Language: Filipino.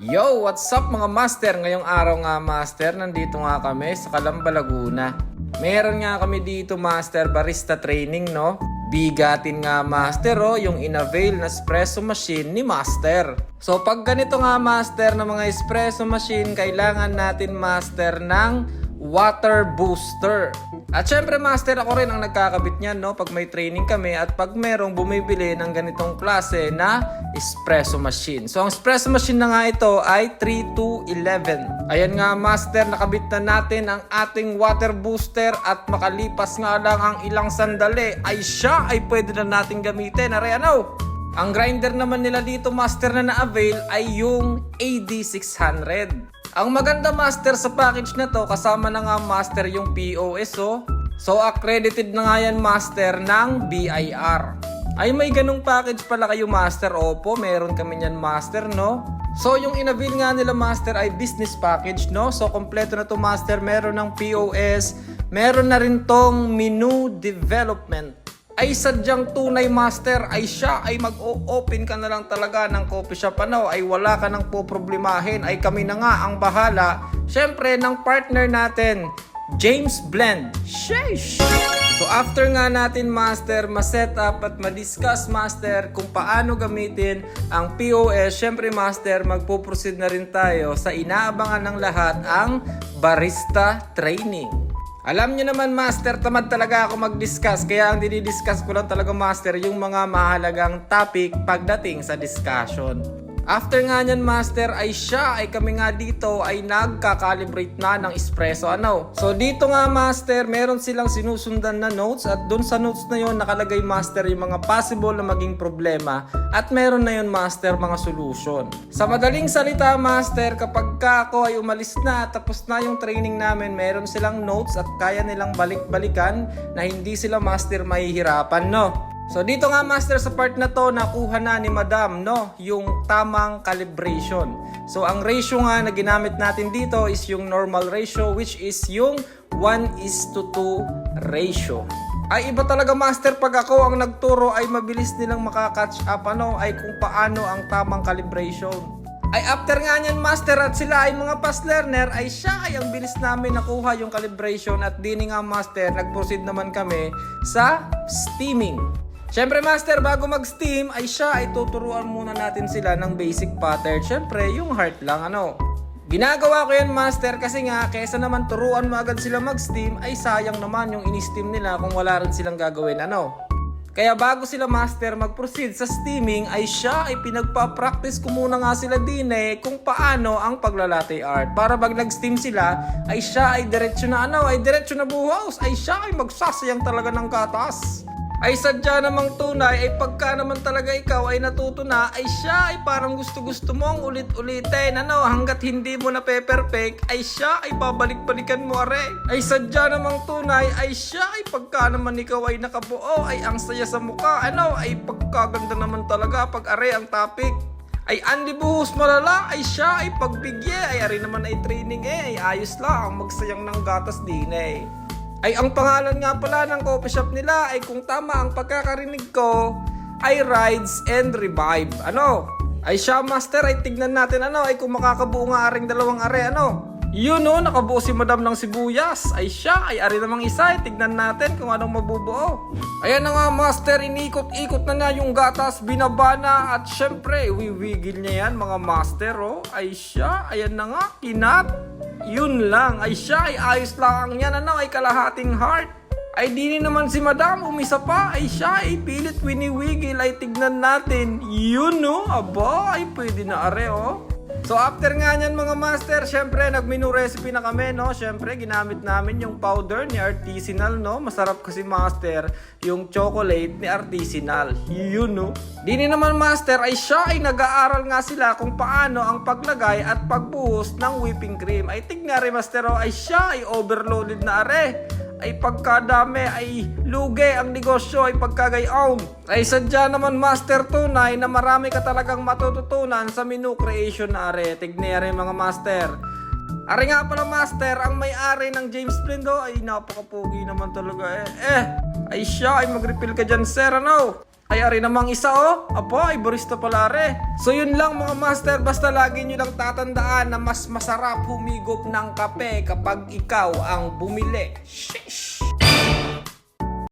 Yo! What's up mga master? Ngayong araw nga master, nandito nga kami sa Calamba, Laguna. Meron nga kami dito master barista training, no? Bigatin nga master yung in-avail na espresso machine ni master. So pag ganito nga master na mga espresso machine, kailangan natin master ng water booster. At syempre master, ako rin ang nagkakabit niyan, no? Pag may training kami at pag merong bumibili ng ganitong klase na espresso machine. So ang espresso machine na nga ito ay 3211. Ayan nga master, nakabit na natin ang ating water booster at makalipas nga lang ang ilang sandali ay siya ay pwede na natin gamitin. Aray ano? Ang grinder naman nila dito master na na-avail ay yung AD600. Ang maganda master sa package na to, kasama na nga master yung POS So accredited na nga yan master ng BIR. Ay may ganung package pala kayo master. Opo, meron kami yan master, no? So yung in-avail nga nila master ay business package, no? So kompleto na to master, meron ng POS, meron na rin tong menu development. Ay sadyang tunay master ay siya ay mag-open ka na lang talaga ng coffee shop ay wala ka nang poproblemahin, ay kami na nga ang bahala syempre ng partner natin James Blend. Sheesh! So after nga natin master ma-set up at ma-discuss master kung paano gamitin ang POS, syempre master magpo-proceed na rin tayo sa inaabangan ng lahat, ang barista training. Alam nyo naman master, tamad talaga ako mag-discuss, kaya ang dinidiscuss ko lang talaga master yung mga mahalagang topic pagdating sa discussion. After nga nyan master ay siya ay kami nga dito ay nagka-calibrate na ng espresso So dito nga master, meron silang sinusundan na notes at dun sa notes na yon nakalagay master yung mga possible na maging problema at meron na yon master mga solution. Sa madaling salita master, kapag ka ako ay umalis na tapos na yung training namin, meron silang notes at kaya nilang balik-balikan na hindi sila master mahihirapan, no? So dito nga master sa part na to nakuha na ni madam, no, yung tamang calibration. So ang ratio nga na ginamit natin dito is yung normal ratio, which is yung 1:2 ratio. Ay iba talaga master, pag ako ang nagturo ay mabilis nilang makakatch up ay kung paano ang tamang calibration. Ay after nga nyan master at sila ay mga fast learner, ay siya ay ang bilis namin nakuha yung calibration at dini nga master nag-proceed naman kami sa steaming. Siyempre master, bago mag-steam ay siya ay tuturuan muna natin sila ng basic pattern. Siyempre yung heart lang Ginagawa ko yan master kasi nga kesa naman turuan mo agad sila mag-steam ay sayang naman yung in-steam nila kung wala rin silang gagawin Kaya bago sila master mag-proceed sa steaming ay siya ay pinagpa-practice ko muna nga sila din kung paano ang paglalatte art. Para pag nag-steam sila ay siya ay diretso na ay diretso na buhaos, ay siya ay magsasayang talaga ng gatas. Ay sadya namang tunay ay pagka naman talaga ikaw ay natuto na ay siya ay parang gusto-gusto mong ulit-ulitin hanggat hindi mo na perfect ay siya ay babalik-balikan mo Ay sadya namang tunay ay siya ay pagka naman ikaw ay nakabuo ay ang saya sa mukha ay pagkaganda naman talaga pag ang topic. Ay andi buhos malala ay siya ay pagbigye ay naman ay training ay ayos lang magsayang ng gatas din Ay ang pangalan nga pala ng coffee shop nila ay kung tama ang pagkakarinig ko ay Rides and Revive. Ay siya master ay tignan natin ay kung makakabuo nga dalawang Yun nakabuo si madam ng sibuyas. Ay siya ay namang isa ay tignan natin kung anong mabubuo. Ayan na nga master, inikot-ikot na yung gatas, binaba na at syempre wiwigil niya yan mga master Ay siya, ayan na nga, kinat. Yun lang, ay siya ay ayos lang yan ay kalahating heart. Ay di naman si madam umisa pa, ay siya ay pilit winiwigil, ay tignan natin. Yun aba ay pwede na So after nga nyan mga master, syempre nag-menu recipe na kami Syempre ginamit namin yung powder ni Artisanal Masarap kasi master yung chocolate ni Artisanal. Yun Dini naman master ay siya ay nag-aaral nga sila kung paano ang paglagay at pagbuhos ng whipping cream. Ay tignan master ay siya ay overloaded na ay pagkadami ay lugi ang negosyo ay pagkagayon. Ay sadya naman master tunay na marami ka talagang matututunan sa menu creation na Tignan mga master. Nga pala master, ang may-ari ng James Blend ay napakapogi naman talaga ay siya ay mag-refill ka dyan sir Ay, ari namang isa oh. Aba, ay barista pala re. So yun lang mga master, basta lagi nyo lang tatandaan na mas masarap humigop ng kape kapag ikaw ang bumili. Shit!